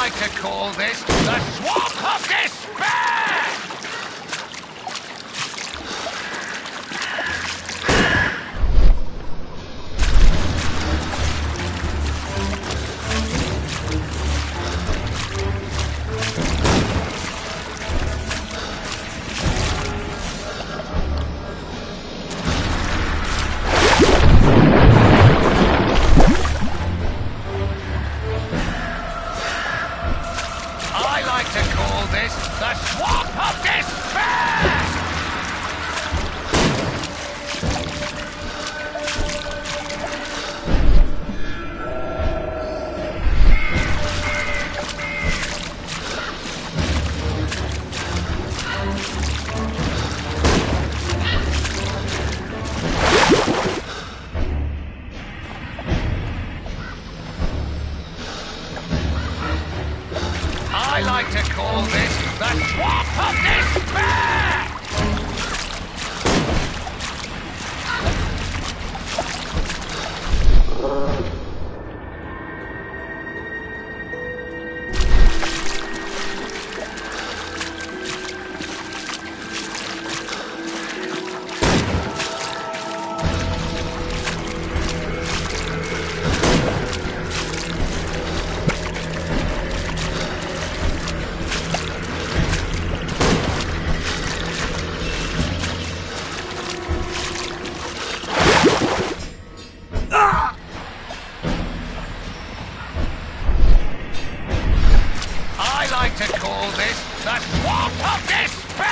like to call this the Swamp of Despair! The Swamp of Despair! I like to call this the Swamp of Despair! I like to call this the Swamp of Despair!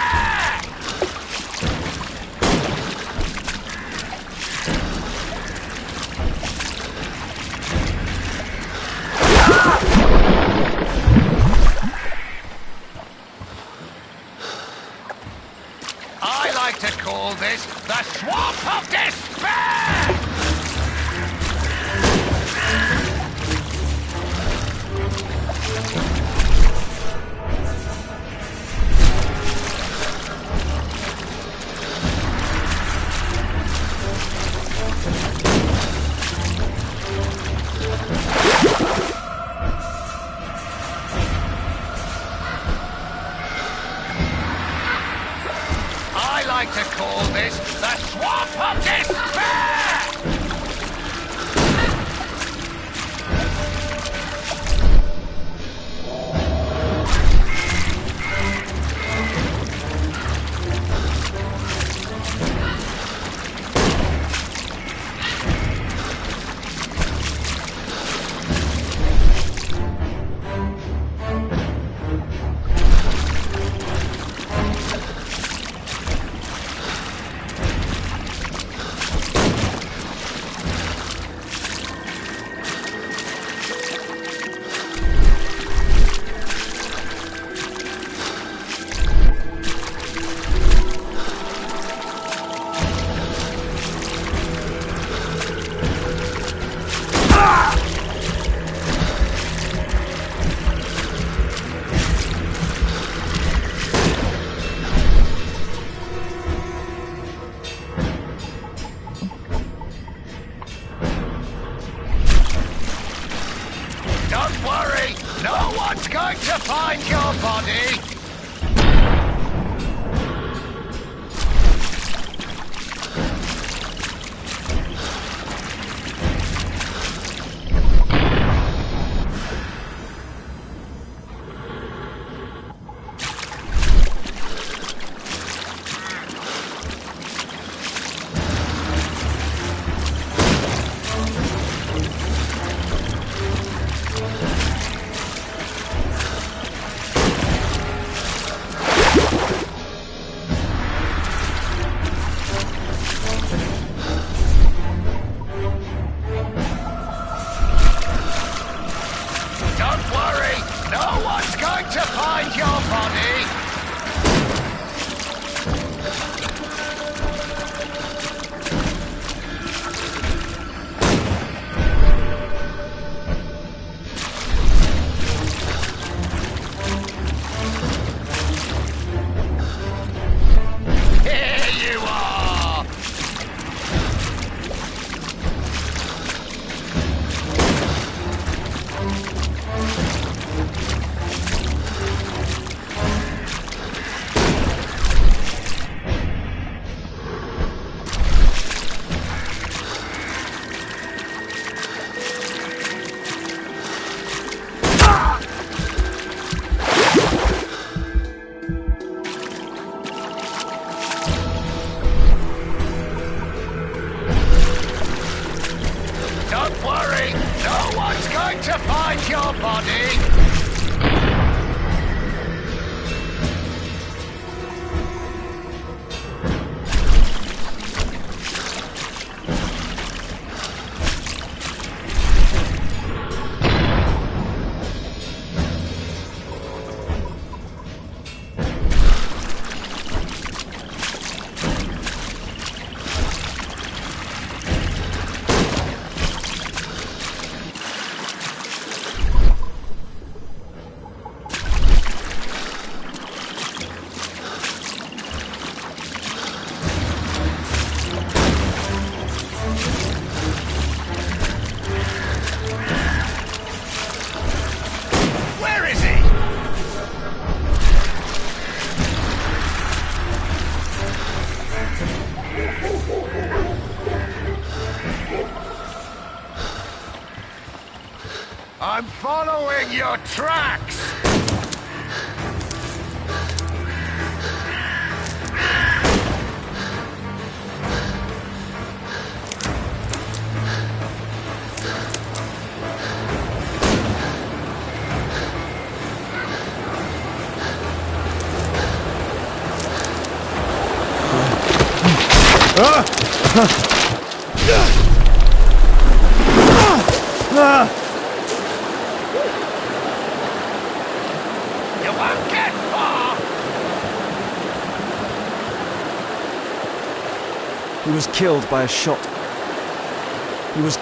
I like to call this the Swamp of Despair! I like to call this the Swamp of Despair! Don't worry, no one's going to find your body! Don't worry, no one's going to find your body! Here you are! body! I'm following your tracks! You won't get far! He was killed by a shot. He was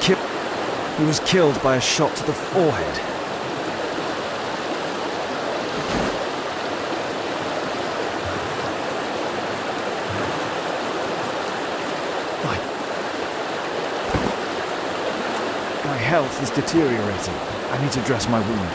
killed by a shot to the forehead. My health is deteriorating. I need to dress my wound.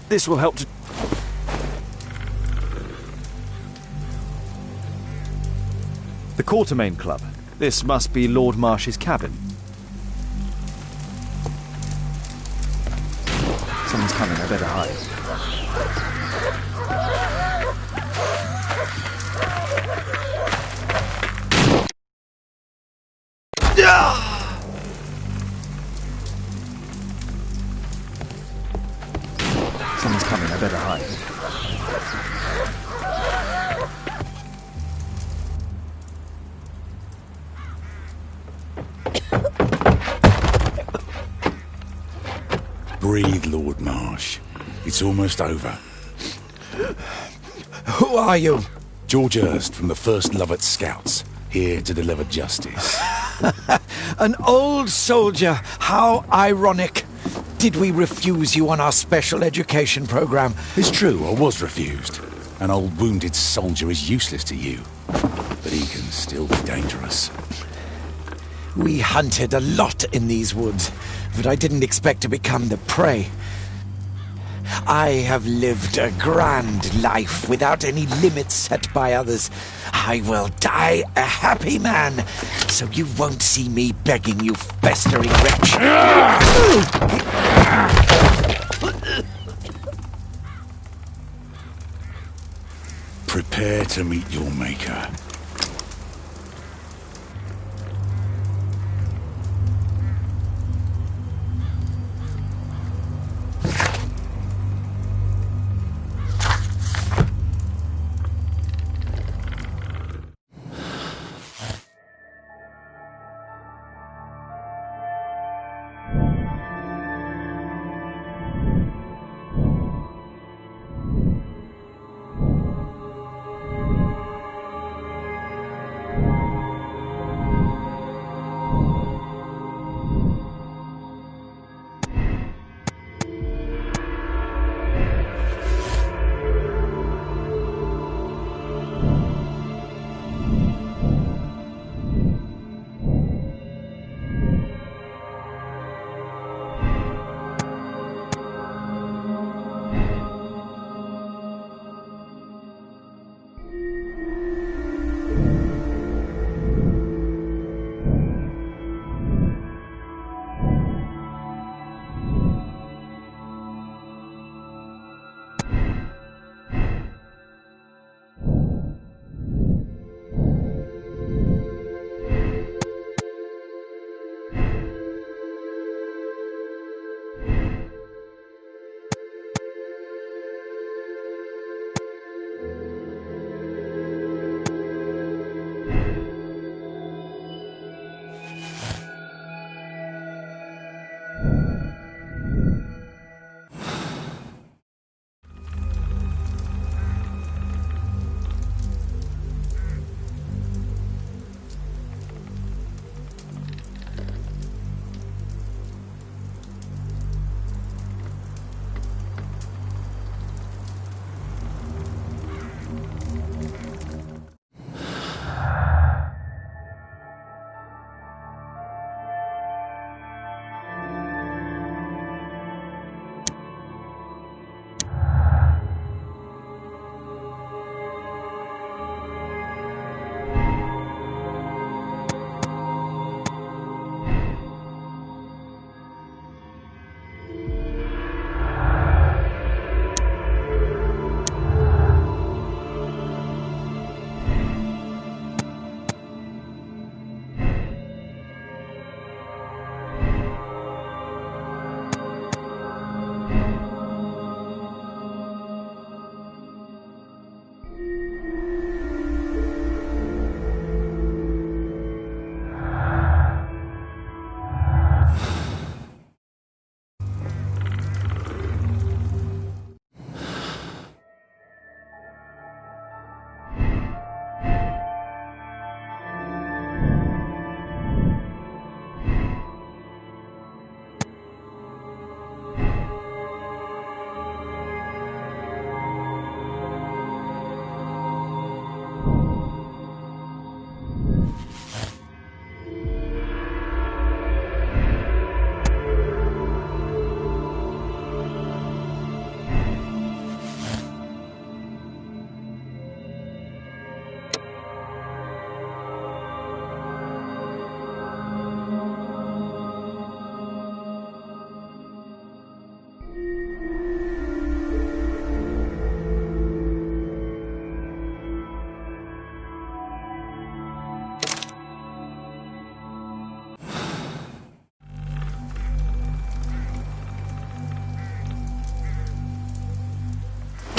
This will help to... The Quartermain Club. This must be Lord Marsh's cabin. Someone's coming, I better hide. Someone's coming, I better hide. Breathe, Lord Marsh. It's almost over. Who are you? George Hurst from the 1st Lovat Scouts, here to deliver justice. An old soldier. How ironic. Did we refuse you on our special education program? It's true, I was refused. An old wounded soldier is useless to you, but he can still be dangerous. We hunted a lot in these woods, but I didn't expect to become the prey. I have lived a grand life without any limits set by others. I will die a happy man, so you won't see me begging you, festering wretch. Prepare to meet your maker.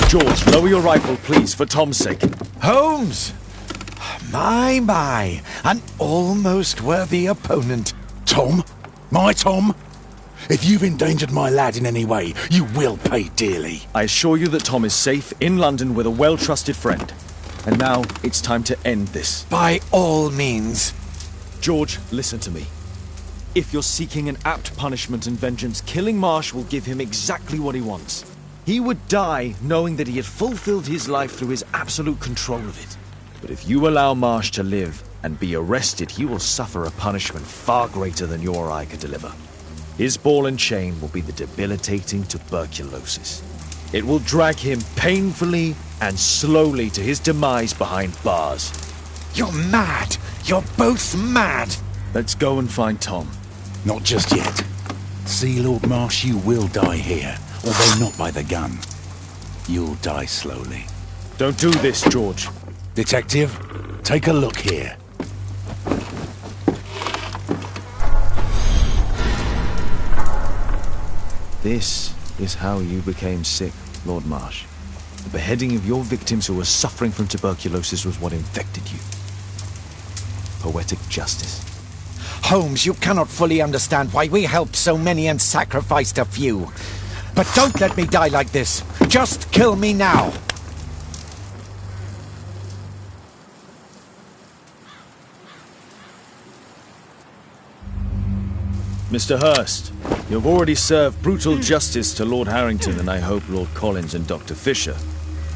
George, lower your rifle, please, for Tom's sake. Holmes! My, an almost worthy opponent. Tom? My Tom? If you've endangered my lad in any way, you will pay dearly. I assure you that Tom is safe in London with a well-trusted friend. And now it's time to end this. By all means. George, listen to me. If you're seeking an apt punishment and vengeance, killing Marsh will give him exactly what he wants. He would die knowing that he had fulfilled his life through his absolute control of it. But if you allow Marsh to live and be arrested, he will suffer a punishment far greater than you or I could deliver. His ball and chain will be the debilitating tuberculosis. It will drag him painfully and slowly to his demise behind bars. You're mad! You're both mad! Let's go and find Tom. Not just yet. See, Lord Marsh, you will die here, although not by the gun. You'll die slowly. Don't do this, George. Detective, take a look here. This is how you became sick, Lord Marsh. The beheading of your victims who were suffering from tuberculosis was what infected you. Poetic justice. Holmes, you cannot fully understand why we helped so many and sacrificed a few. But don't let me die like this. Just kill me now. Mr. Hurst, you've already served brutal justice to Lord Harrington and I hope Lord Collins and Dr. Fisher.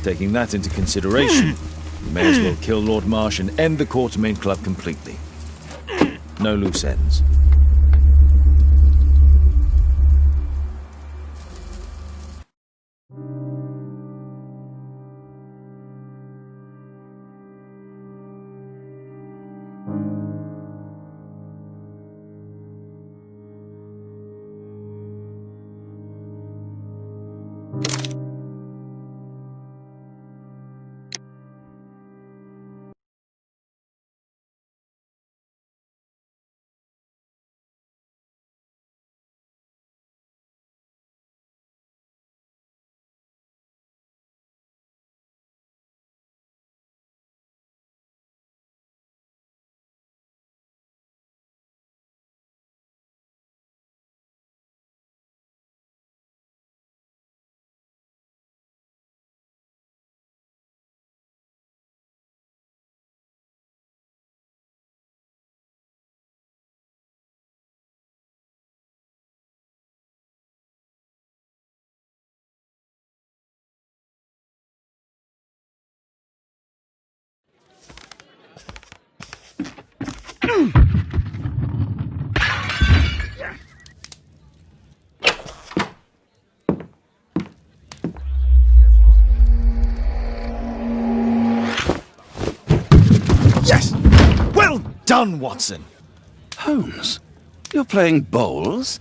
Taking that into consideration, you may as well kill Lord Marsh and end the Quartermain Club completely. No loose ends. Yes! Well done, Watson! Holmes, you're playing bowls?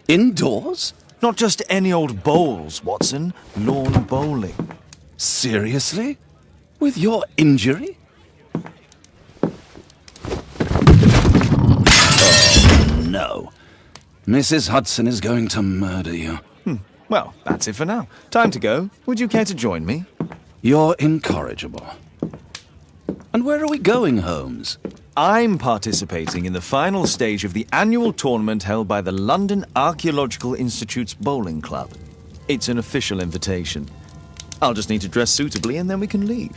Indoors? Not just any old bowls, Watson. Lawn bowling. Seriously? With your injury? Oh, no. Mrs. Hudson is going to murder you. Well, that's it for now. Time to go. Would you care to join me? You're incorrigible. And where are we going, Holmes? I'm participating in the final stage of the annual tournament held by the London Archaeological Institute's Bowling Club. It's an official invitation. I'll just need to dress suitably and then we can leave.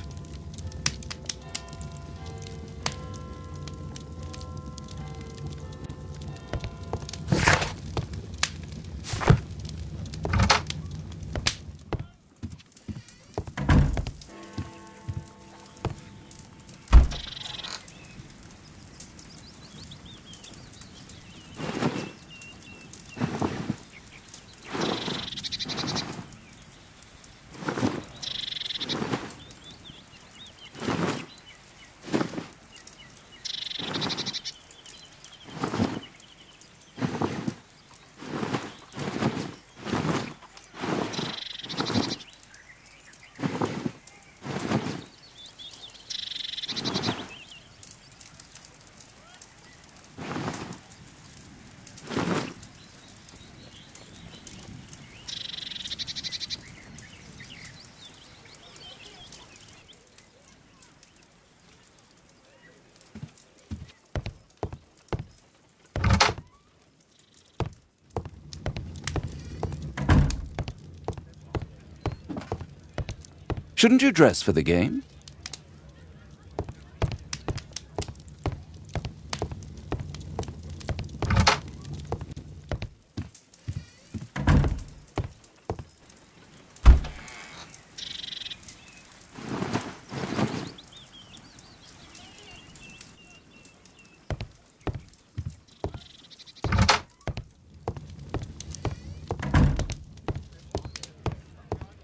Shouldn't you dress for the game?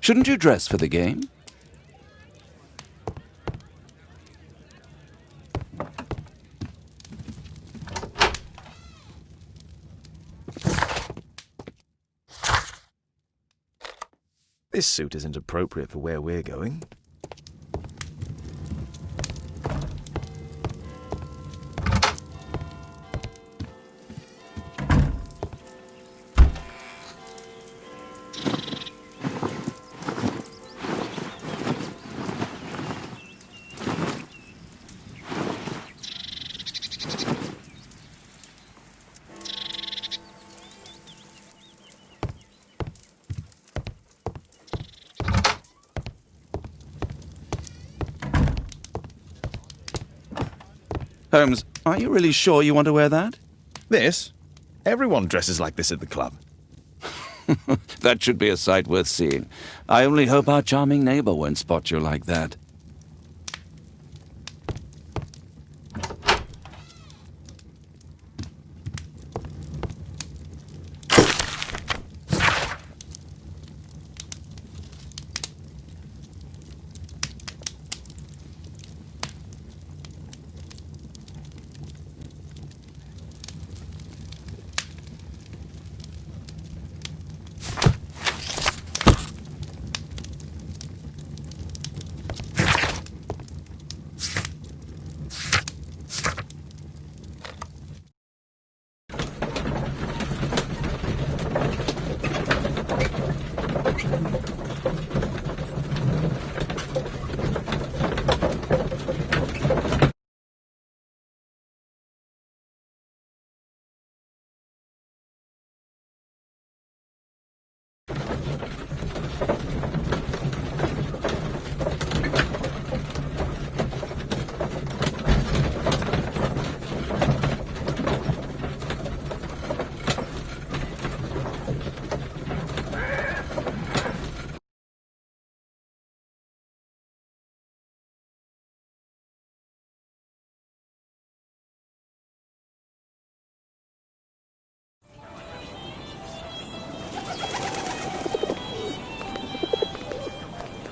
Shouldn't you dress for the game? This suit isn't appropriate for where we're going. Holmes, are you really sure you want to wear that? This? Everyone dresses like this at the club. That should be a sight worth seeing. I only hope our charming neighbor won't spot you like that.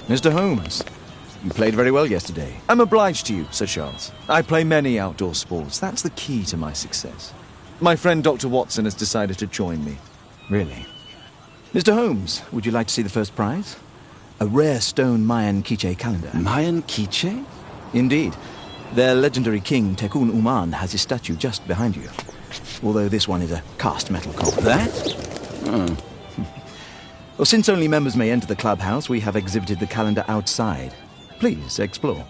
Mr. Holmes, you played very well yesterday. I'm obliged to you, Sir Charles. I play many outdoor sports. That's the key to my success. My friend Dr. Watson has decided to join me. Really? Mr. Holmes, would you like to see the first prize? A rare stone Mayan quiche calendar. Mayan quiche? Indeed. Their legendary king, Tekun Uman, has his statue just behind you. Although this one is a cast metal copy. That? Oh. Well, since only members may enter the clubhouse, we have exhibited the calendar outside. Please, explore.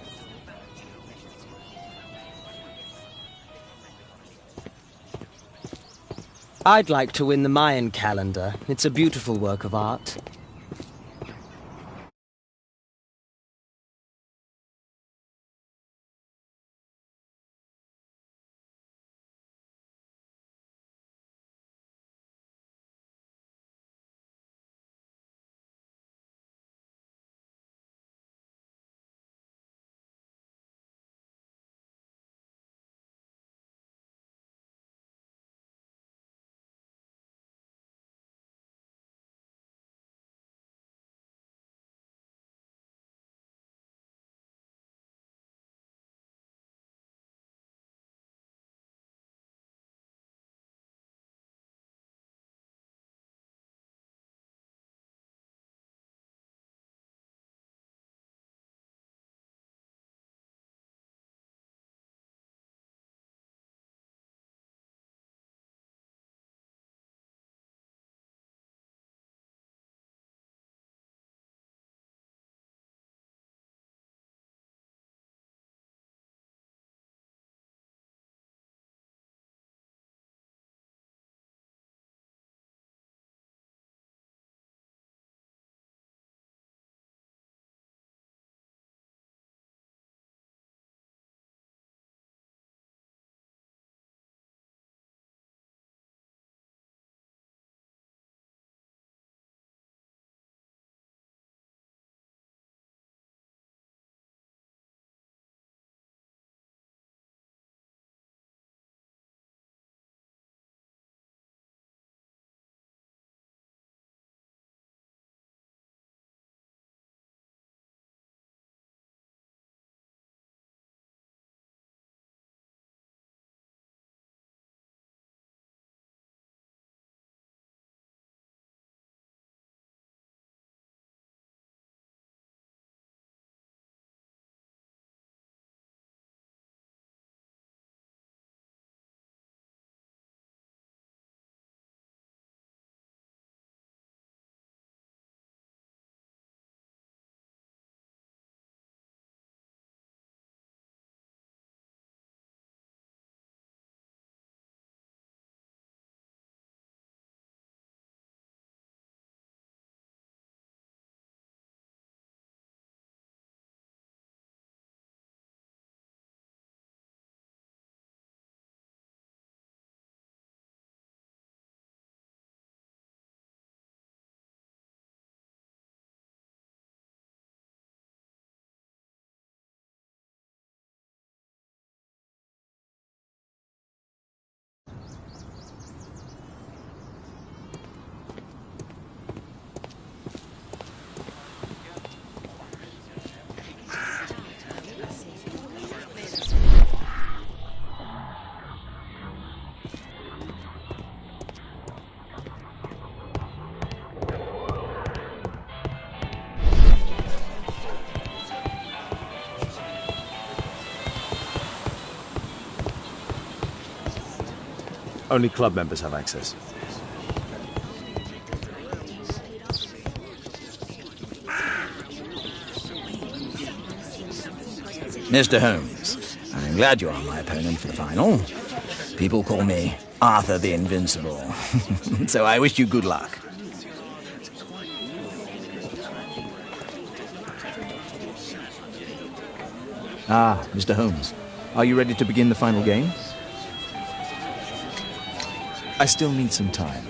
I'd like to win the Mayan calendar. It's a beautiful work of art. Only club members have access. Mr. Holmes, I'm glad you are my opponent for the final. People call me Arthur the Invincible, so I wish you good luck. Ah, Mr. Holmes, are you ready to begin the final game? I still need some time.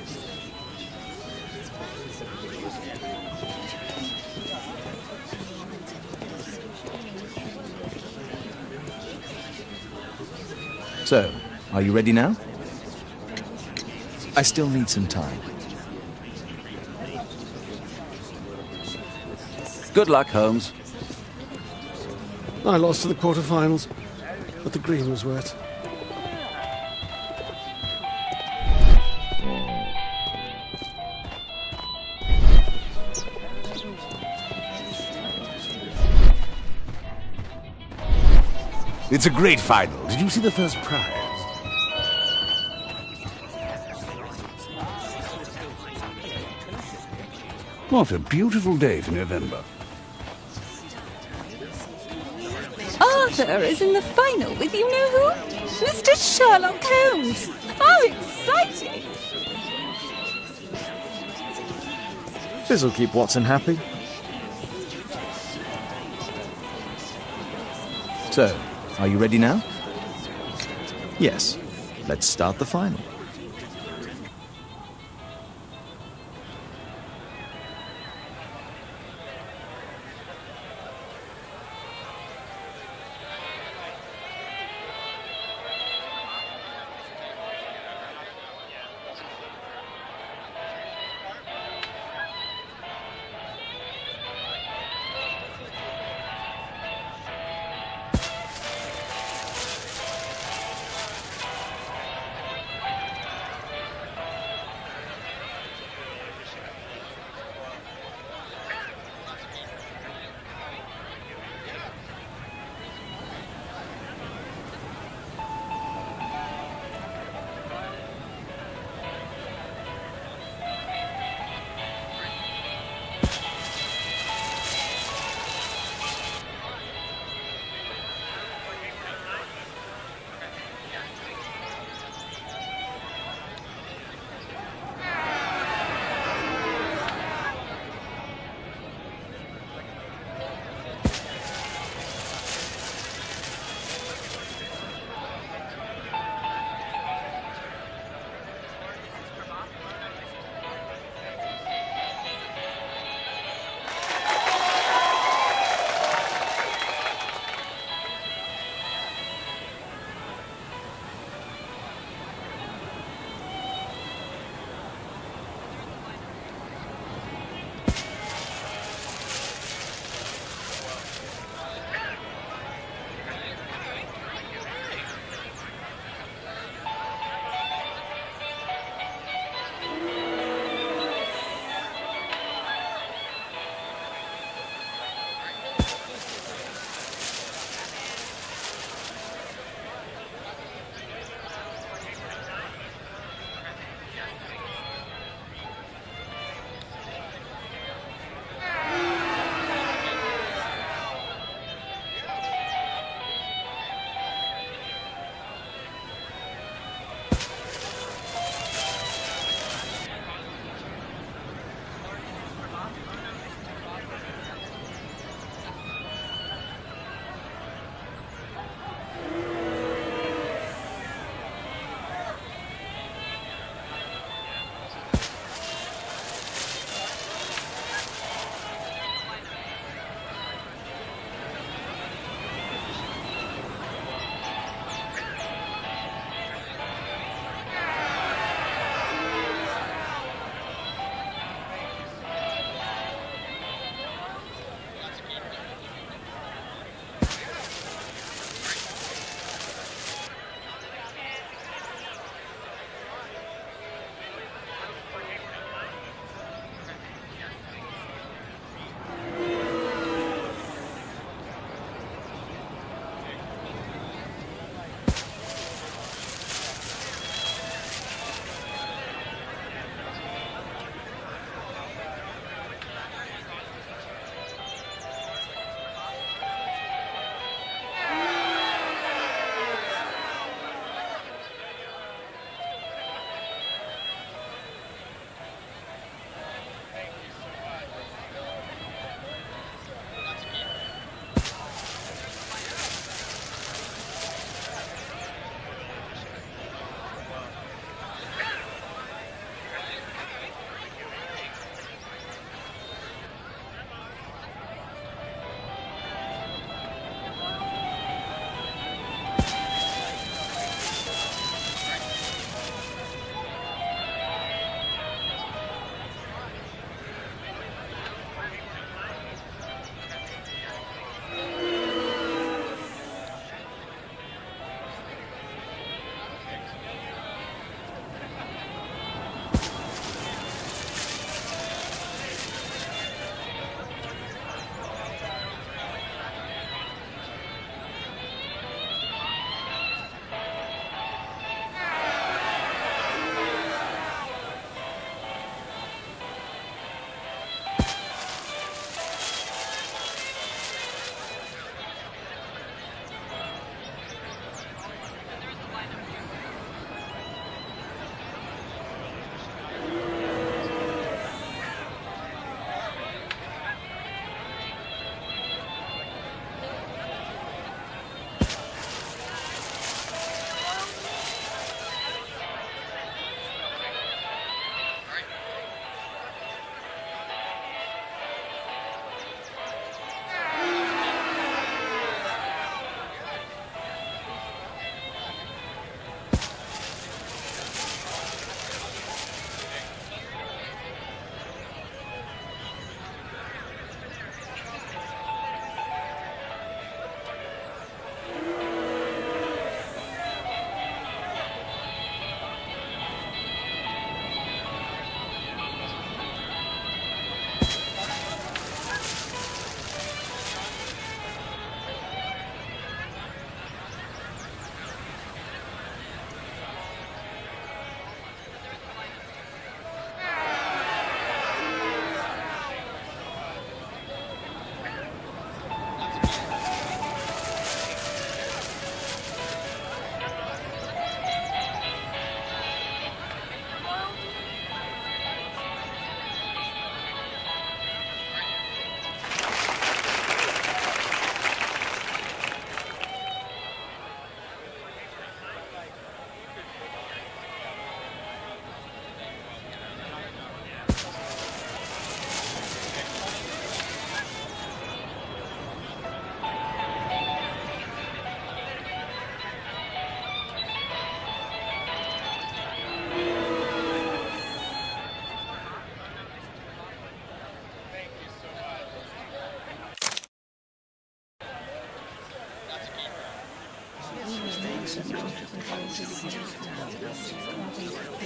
So, are you ready now? I still need some time. Good luck, Holmes. I lost to the quarterfinals, but the green was wet. It's a great final. Did you see the first prize? What a beautiful day for November. Arthur is in the final with you know who? Mr. Sherlock Holmes. How exciting! This'll keep Watson happy. So, are you ready now? Yes. Let's start the final.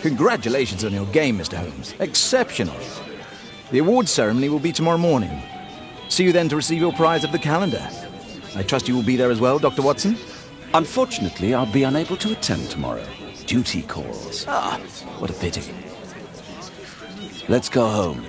Congratulations on your game, Mr. Holmes. Exceptional. The awards ceremony will be tomorrow morning. See you then to receive your prize of the calendar. I trust you will be there as well, Dr. Watson? Unfortunately, I'll be unable to attend tomorrow. Duty calls. Ah, what a pity. Let's go home.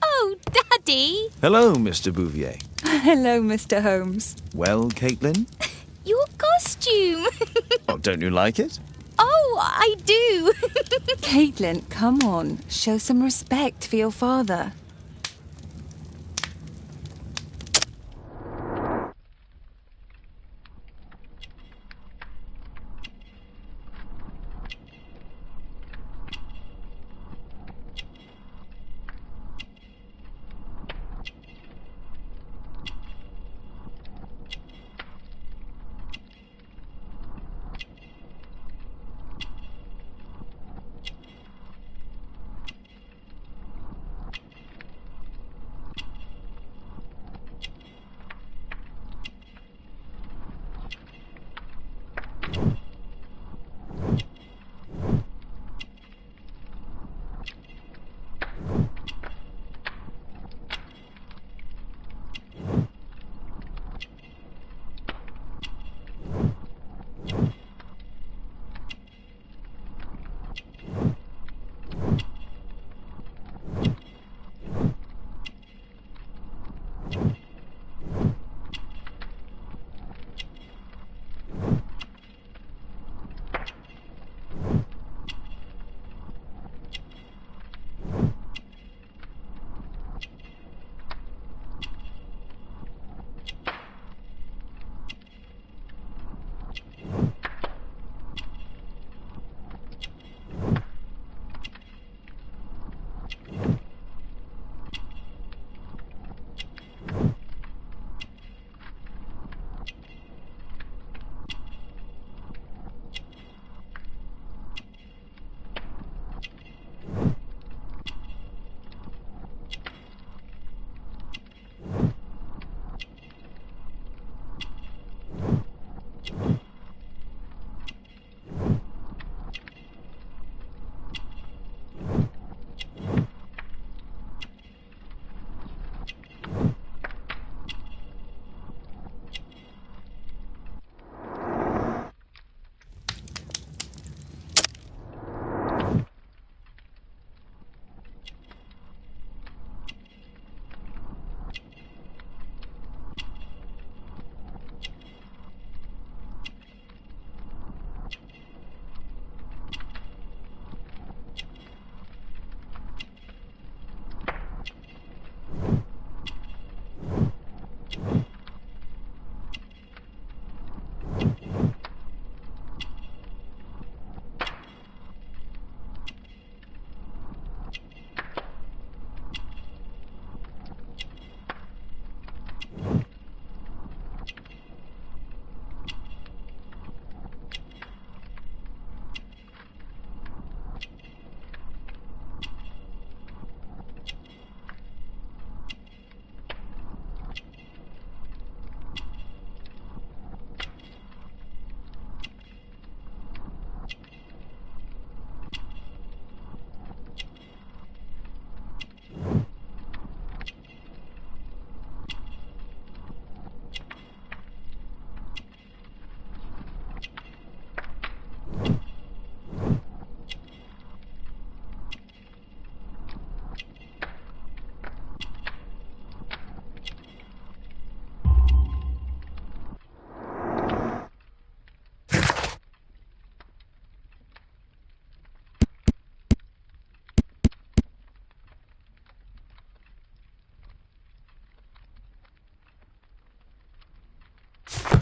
Oh, Daddy! Hello, Mr. Bouvier. Hello, Mr. Holmes. Well, Caitlin? Your costume! Oh, don't you like it? Oh, I do! Caitlin, come on. Show some respect for your father.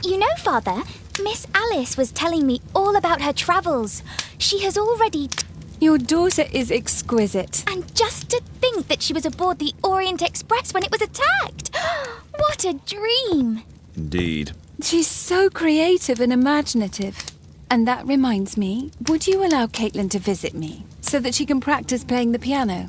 You know, Father, Miss Alice was telling me all about her travels. She has already... Your daughter is exquisite. And just to think that she was aboard the Orient Express when it was attacked. What a dream. Indeed. She's so creative and imaginative. And that reminds me, would you allow Caitlin to visit me so that she can practice playing the piano?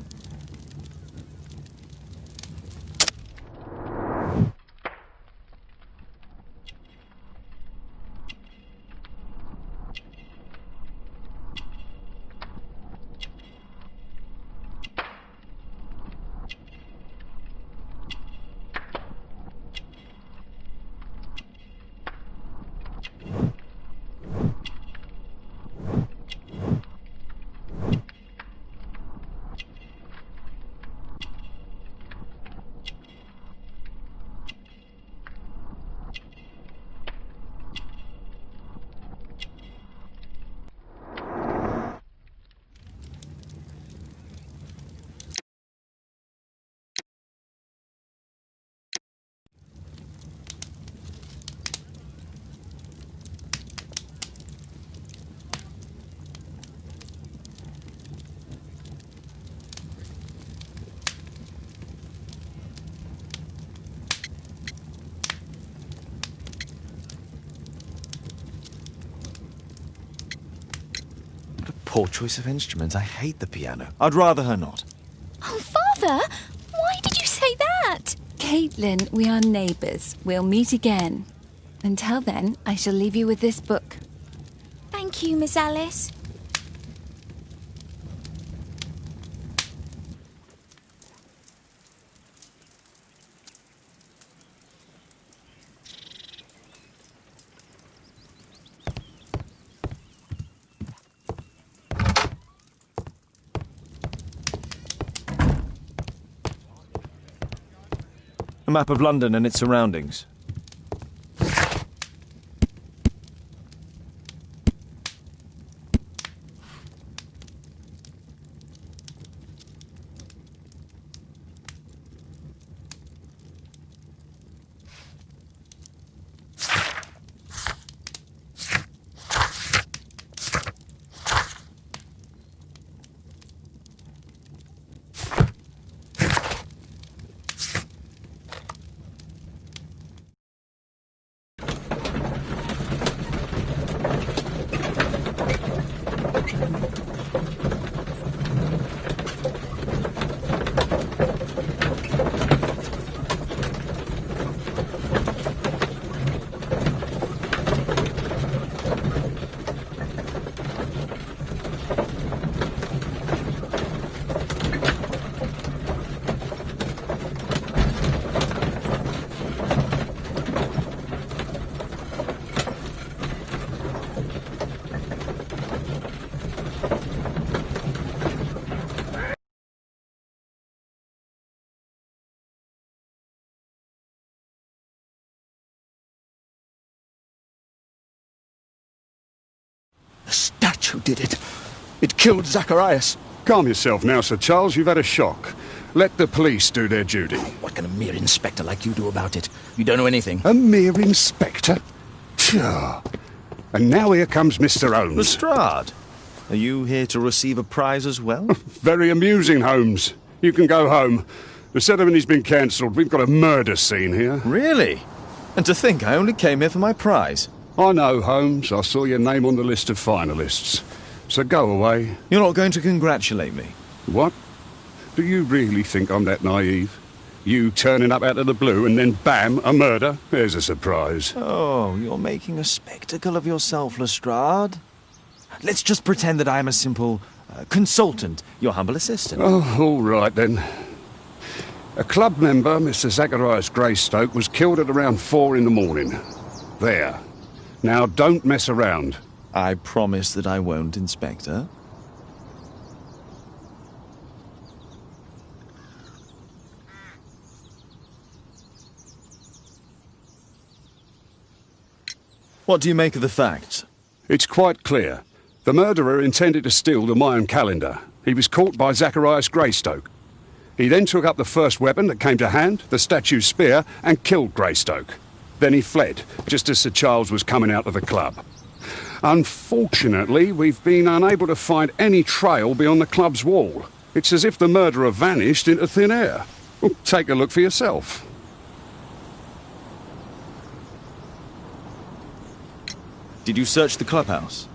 Poor choice of instruments. I hate the piano. I'd rather her not. Oh, Father, why did you say that? Caitlin, we are neighbours. We'll meet again. Until then, I shall leave you with this book. Thank you, Miss Alice. A map of London and its surroundings. The statue did it. It killed Zacharias. Calm yourself now, Sir Charles. You've had a shock. Let the police do their duty. What can a mere inspector like you do about it? You don't know anything. A mere inspector? Phew. And now here comes Mr. Holmes. Lestrade, are you here to receive a prize as well? Very amusing, Holmes. You can go home. The ceremony's been cancelled. We've got a murder scene here. Really? And to think I only came here for my prize. I know, Holmes. I saw your name on the list of finalists. So go away. You're not going to congratulate me? What? Do you really think I'm that naive? You turning up out of the blue and then bam, a murder? There's a surprise. Oh, you're making a spectacle of yourself, Lestrade. Let's just pretend that I am a simple consultant, your humble assistant. Oh, all right then. A club member, Mr. Zacharias Greystoke, was killed at around 4 in the morning. There. Now, don't mess around. I promise that I won't, Inspector. What do you make of the facts? It's quite clear. The murderer intended to steal the Mayan calendar. He was caught by Zacharias Greystoke. He then took up the first weapon that came to hand, the statue's spear, and killed Greystoke. Then he fled, just as Sir Charles was coming out of the club. Unfortunately, we've been unable to find any trail beyond the club's wall. It's as if the murderer vanished into thin air. Well, take a look for yourself. Did you search the clubhouse?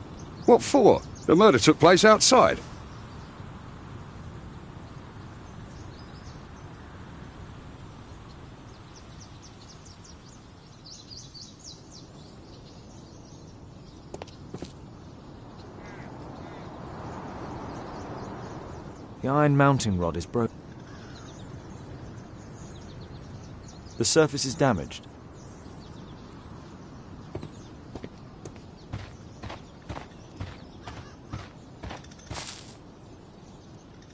What for? The murder took place outside. The iron mounting rod is broken. The surface is damaged.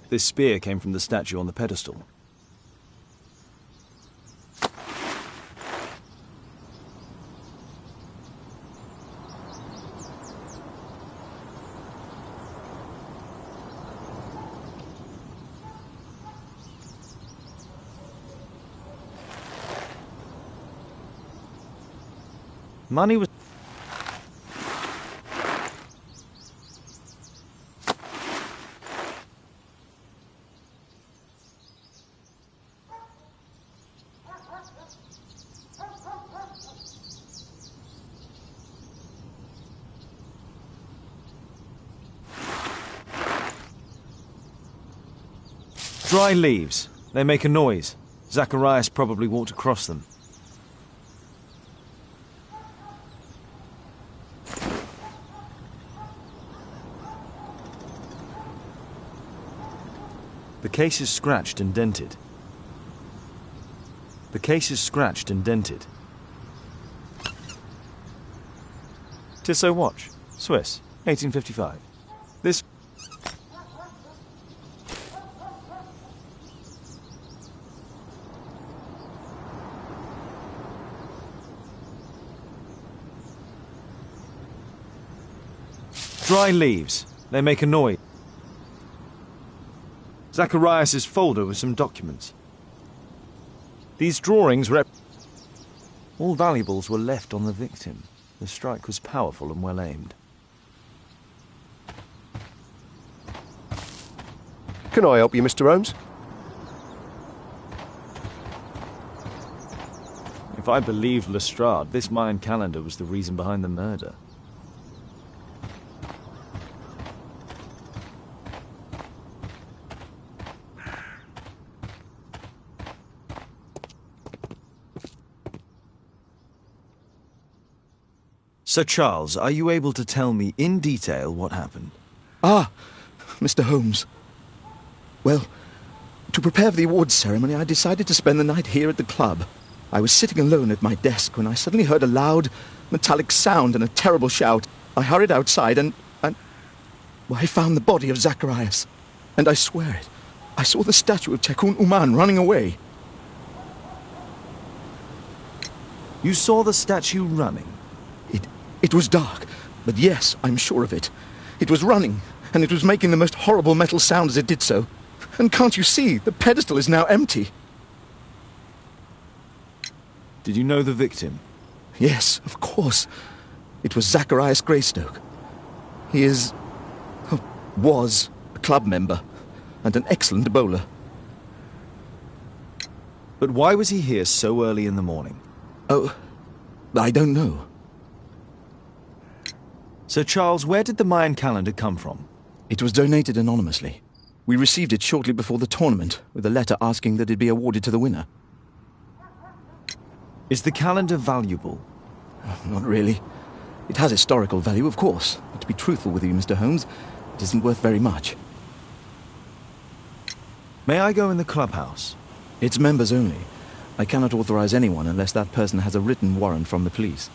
This spear came from the statue on the pedestal. Money was... Dry leaves. They make a noise. Zacharias probably walked across them. The case is scratched and dented. The case is scratched and dented. Tissot watch. Swiss. 1855. This... Dry leaves. They make a noise. Zacharias' folder with some documents. These drawings all valuables were left on the victim. The strike was powerful and well aimed. Can I help you, Mr. Holmes? If I believed Lestrade, this Mayan calendar was the reason behind the murder. Sir Charles, are you able to tell me in detail what happened? Ah, Mr. Holmes. Well, to prepare for the awards ceremony, I decided to spend the night here at the club. I was sitting alone at my desk when I suddenly heard a loud, metallic sound and a terrible shout. I hurried outside and well, I found the body of Zacharias. And I swear it, I saw the statue of Tekun Uman running away. You saw the statue running? It was dark, but yes, I'm sure of it. It was running, and it was making the most horrible metal sound as it did so. And can't you see, the pedestal is now empty. Did you know the victim? Yes, of course. It was Zacharias Greystoke. He was a club member, and an excellent bowler. But why was he here so early in the morning? Oh, I don't know. Sir Charles, where did the Mayan calendar come from? It was donated anonymously. We received it shortly before the tournament, with a letter asking that it be awarded to the winner. Is the calendar valuable? Not really. It has historical value, of course. But to be truthful with you, Mr. Holmes, it isn't worth very much. May I go in the clubhouse? It's members only. I cannot authorize anyone unless that person has a written warrant from the police.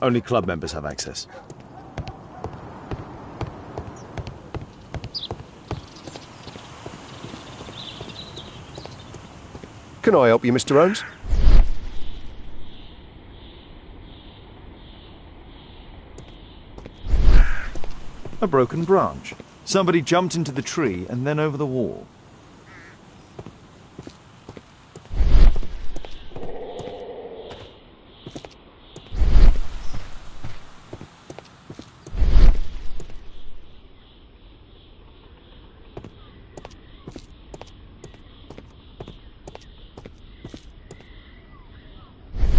Only club members have access. Can I help you, Mr. Holmes? A broken branch. Somebody jumped into the tree and then over the wall.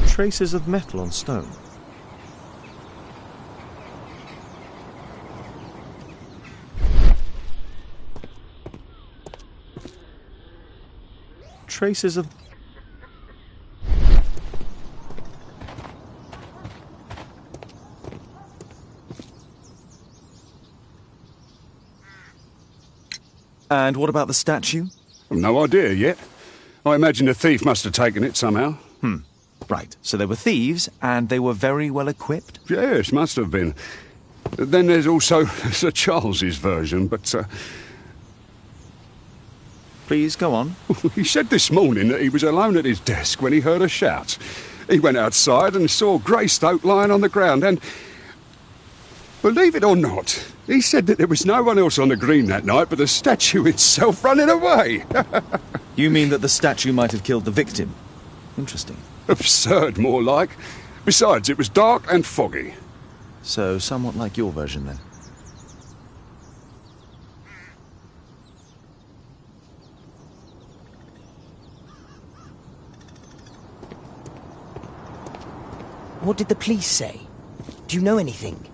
Traces of metal on stone. Traces of... And what about the statue? No idea yet. I imagine a thief must have taken it somehow. Right, so they were thieves, and they were very well equipped? Yes, must have been. Then there's also Sir Charles's version, but... Please, go on. He said this morning that he was alone at his desk when he heard a shout. He went outside and saw Greystoke lying on the ground, and... Believe it or not, he said that there was no one else on the green that night but the statue itself running away. You mean that the statue might have killed the victim? Interesting. Absurd, more like. Besides, it was dark and foggy. So, somewhat like your version, then. What did the police say? Do you know anything?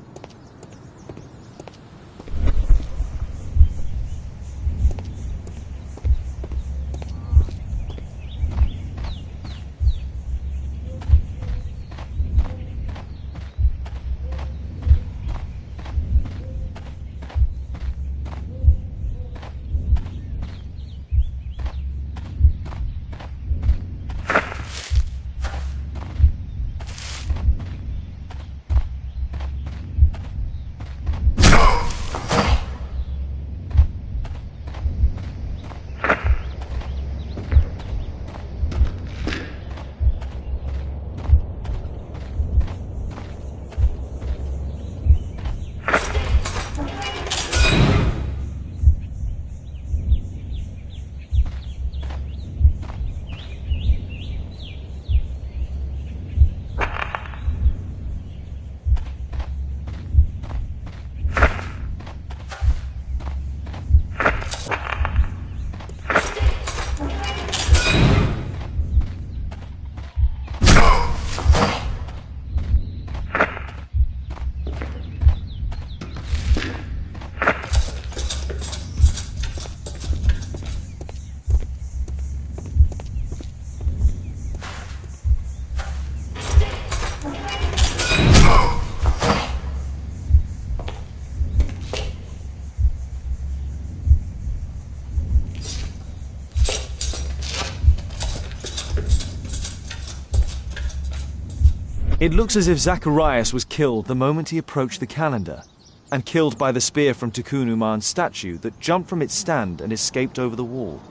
It looks as if Zacharias was killed the moment he approached the calendar, and killed by the spear from Tikkun Uman's statue that jumped from its stand and escaped over the wall.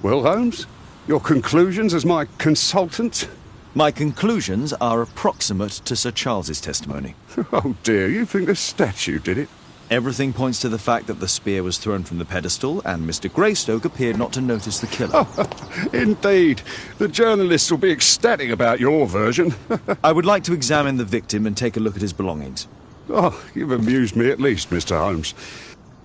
Well, Holmes, your conclusions as my consultant? My conclusions are approximate to Sir Charles's testimony. Oh dear, you think the statue did it? Everything points to the fact that the spear was thrown from the pedestal, and Mr. Greystoke appeared not to notice the killer. Indeed. The journalists will be ecstatic about your version. I would like to examine the victim and take a look at his belongings. Oh, you've amused me at least, Mr. Holmes.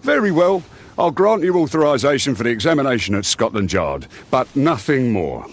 Very well. I'll grant you authorization for the examination at Scotland Yard, but nothing more.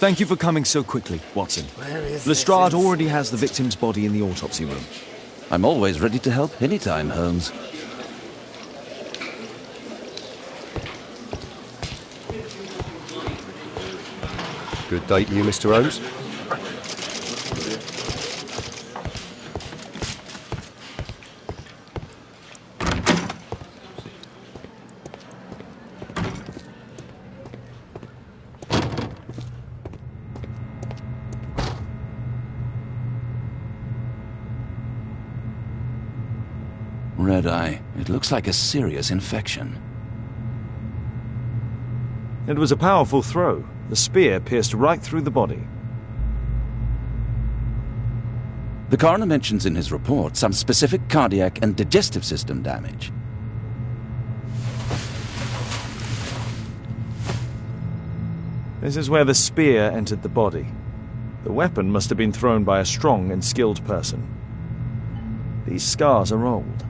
Thank you for coming so quickly, Watson. Where is Lestrade this already has the victim's body in the autopsy room. I'm always ready to help anytime, Holmes. Good day to you, Mr. Holmes. Red eye. It looks like a serious infection. It was a powerful throw. The spear pierced right through the body. The coroner mentions in his report some specific cardiac and digestive system damage. This is where the spear entered the body. The weapon must have been thrown by a strong and skilled person. These scars are old.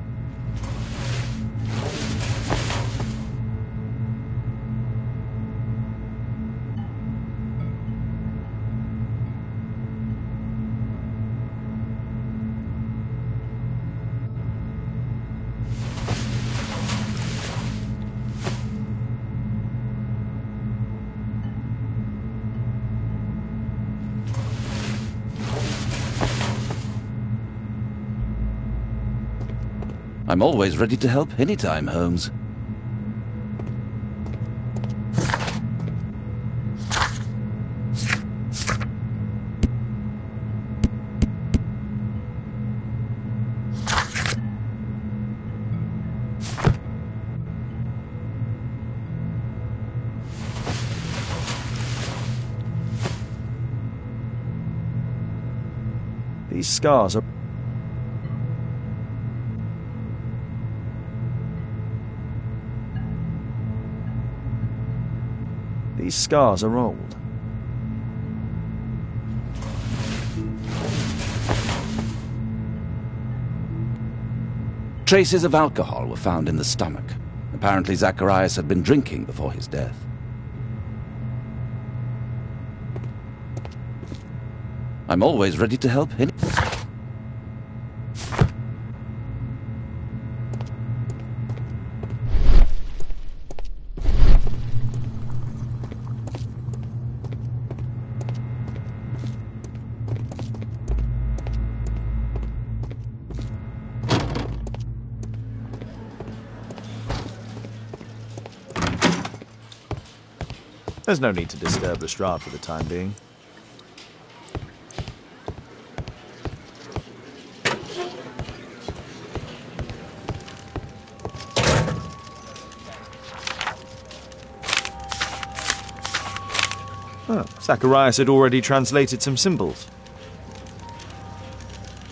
I'm always ready to help anytime, Holmes. These scars are... These scars are old. Traces of alcohol were found in the stomach. Apparently Zacharias had been drinking before his death. I'm always ready to help any... There's no need to disturb Lestrade for the time being. Oh, Zacharias had already translated some symbols.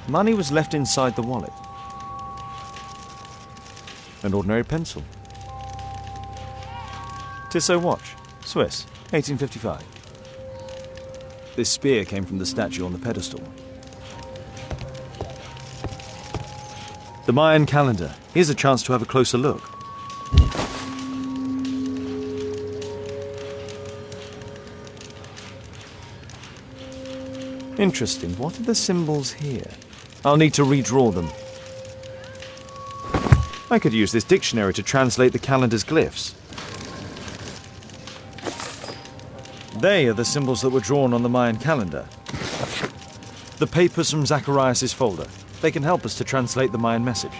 Money was left inside the wallet. An ordinary pencil. Tissot watch. Swiss, 1855. This spear came from the statue on the pedestal. The Mayan calendar. Here's a chance to have a closer look. Interesting. What are the symbols here? I'll need to redraw them. I could use this dictionary to translate the calendar's glyphs. They are the symbols that were drawn on the Mayan calendar. The papers from Zacharias' folder. They can help us to translate the Mayan message.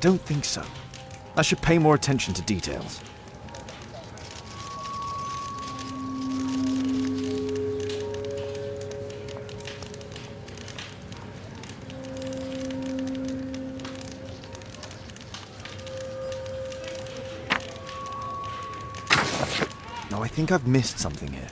don't think so. I should pay more attention to details. No, I think I've missed something here.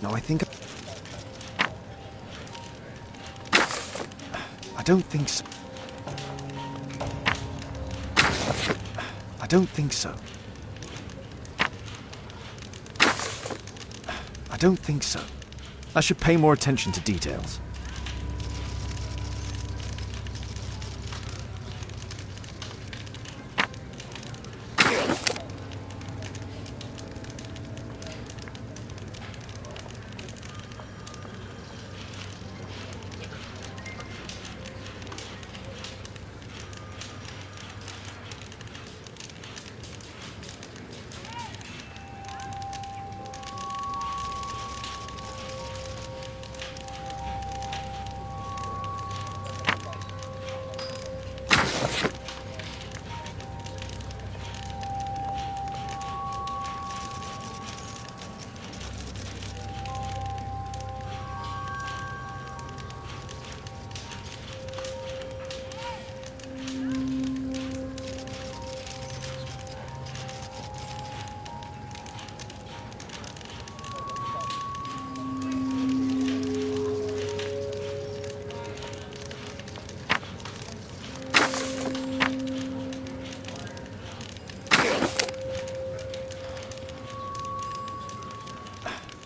No, I think... I don't think so. I don't think so. I don't think so. I should pay more attention to details.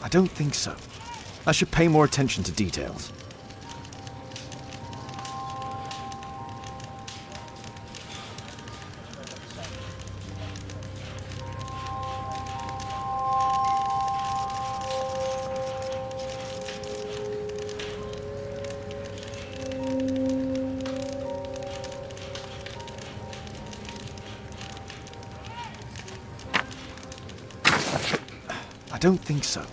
I don't think so. I should pay more attention to details. I don't think so.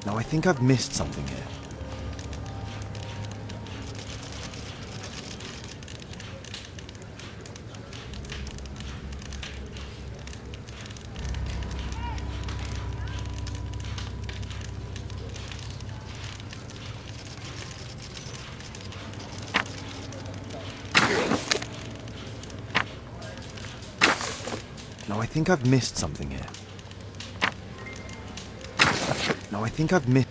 No, I think I've missed something here. No, I think I've missed something here. No, I think I've missed...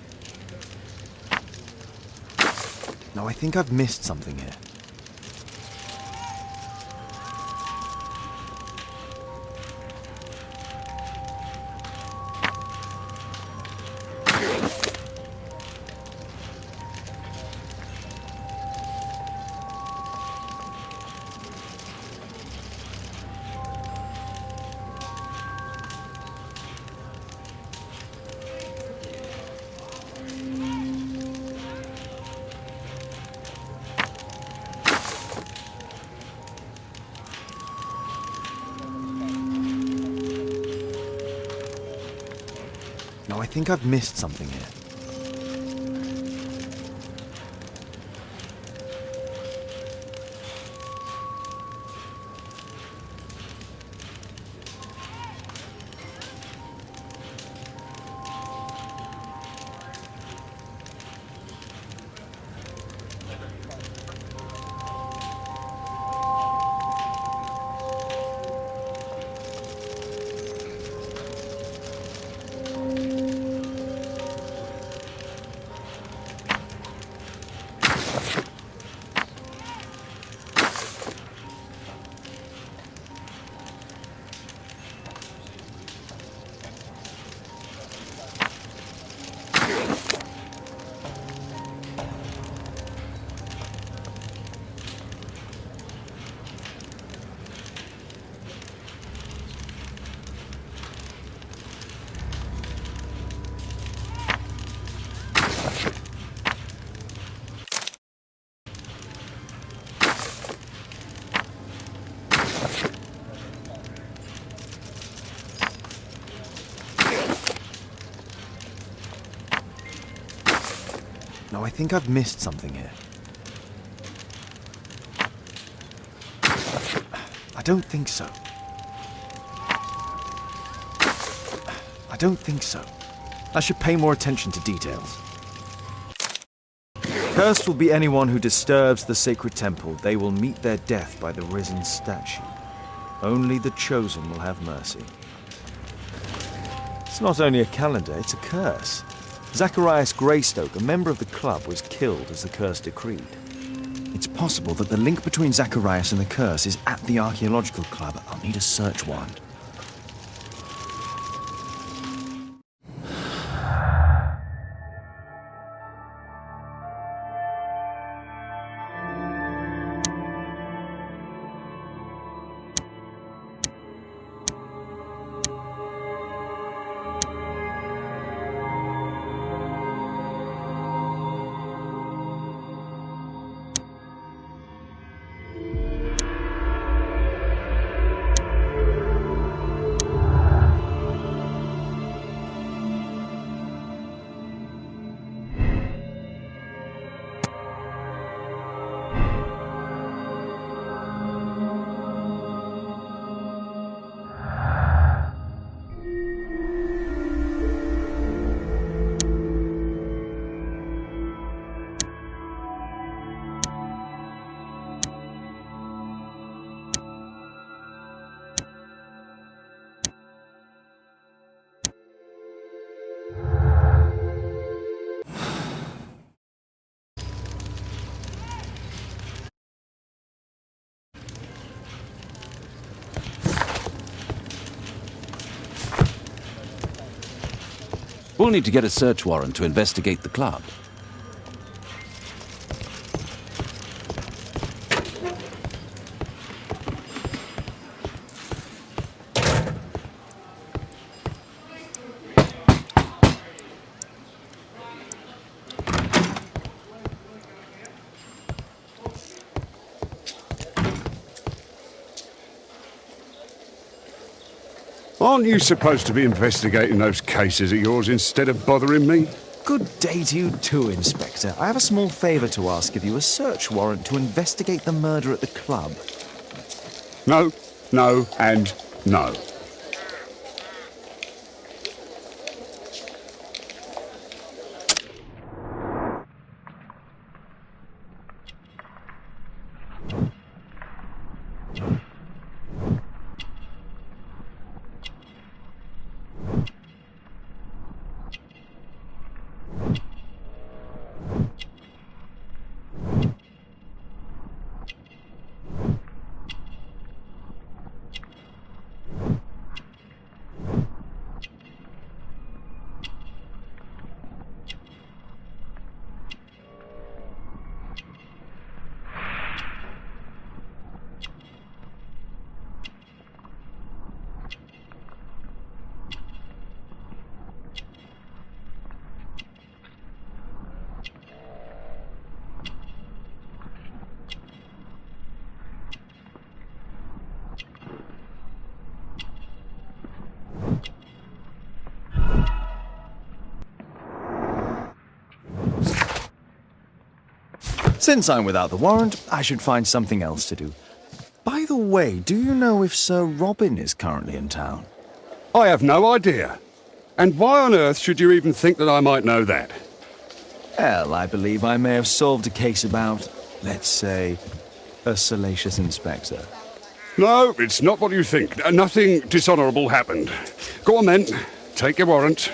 No, I think I've missed something here. No, I think I've missed something here. I think I've missed something here. I don't think so. I don't think so. I should pay more attention to details. Cursed will be anyone who disturbs the sacred temple. They will meet their death by the risen statue. Only the chosen will have mercy. It's not only a calendar, it's a curse. Zacharias Greystoke, a member of the club, was killed as the curse decreed. It's possible that the link between Zacharias and the curse is at the archaeological club. I'll need a search warrant. We'll need to get a search warrant to investigate the club. Aren't you supposed to be investigating those cases of yours instead of bothering me? Good day to you too, Inspector. I have a small favour to ask of you, a search warrant to investigate the murder at the club. No, no, and no. Since I'm without the warrant, I should find something else to do. By the way, do you know if Sir Robin is currently in town? I have no idea. And why on earth should you even think that I might know that? Well, I believe I may have solved a case about, let's say, a salacious inspector. No, it's not what you think. Nothing dishonourable happened. Go on then. Take your warrant.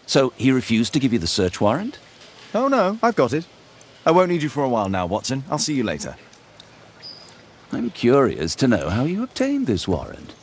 So he refused to give you the search warrant? Oh no, I've got it. I won't need you for a while now, Watson. I'll see you later. I'm curious to know how you obtained this warrant.